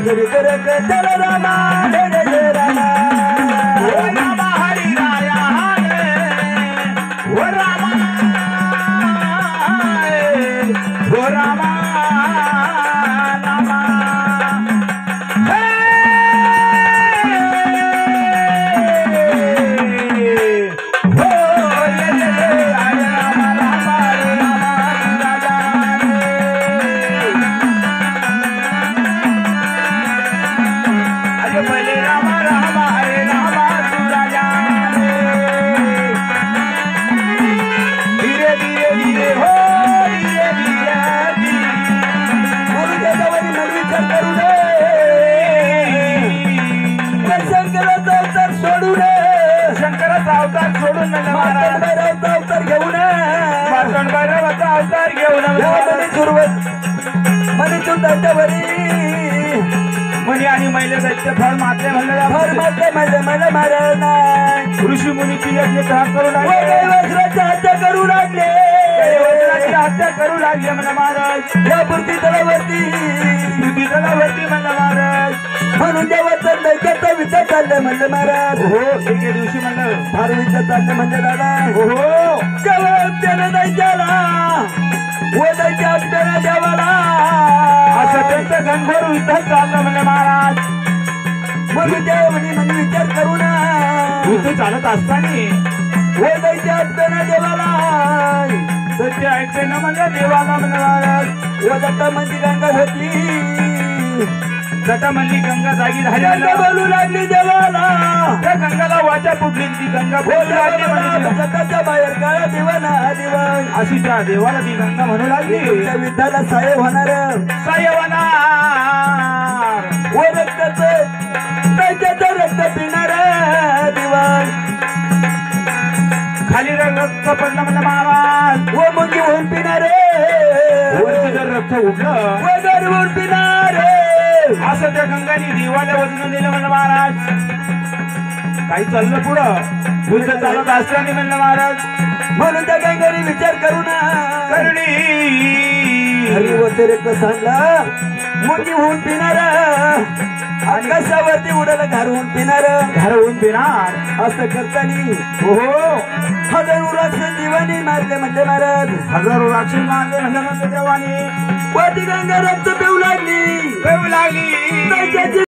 हरी कर चल रामा जय जय रामा ओ रामा हरी राया ओ रामा ओ रामा रामा सोडून अवतार घेऊन अवतार घेऊन मनी चुलतावरी मनी आणि महिला दैत्य फळ मारले मला मारल नाही ऋषी मुनीची यज्ञ करू वज्राची हत्या करू लागले हत्या करू लागले मला महाराज या पृथ्वी तलावरती म्हणलं महाराज म्हणून देवाचं दैत्याचा विचार चाललाय म्हणलं महाराज हो एके दिवशी म्हणलं फार विचार चाललं म्हणजे दादा हो केवळ त्यानं दैत्याला व दैत्या आपल्याला देवाला असं त्यांचं घनघोर युद्ध चाललं म्हणलं महाराज म्हणून त्या म्हणे विचार करू ना युद्ध चालत असताना व दैत्या आपल्याला देवाला दैत्य ऐकते ना म्हणलं देवाला म्हणलं महाराज व दत्ता म्हणजे गंगा होती जटामल्ली गंगा जागी झाली गंगा बोलू लागली देवाला त्या गंगाला वाचा फुटली ती गंगा बोलू लागली म्हणजे जगाच्या बाहेर काळा दिवाना दिवाण अशी त्या देवाला ती गंगा म्हणू लागली त्या विद्याला सहाय्य होणार सायवनार व रक्ताचं दैत्याचं रक्त पिणार दिवाण खाली रक्त पडलं म्हणलं महाराज व मुंगी होऊन पिणार वरती जर रक्त उठलं व गरवून पिणार असं त्या गंगाने देवाला वचन दिलं म्हणलं महाराज काही चाललं पुढं युद्ध चालत असताना म्हणलं महाराज म्हणून त्या गंगाने विचार करू ना करणी हरी होते रक्त सांगला मुंगी होऊन पिणार आकाशावरती उडाला घालवून पिणार घरवून पिणार असं करतानी हो हजारो राक्षस दिवाणी मारले म्हणजे महाराज हजारो राक्षस मारले म्हणलं देवाने व ती गंगा रक्त पिऊ लागली लागली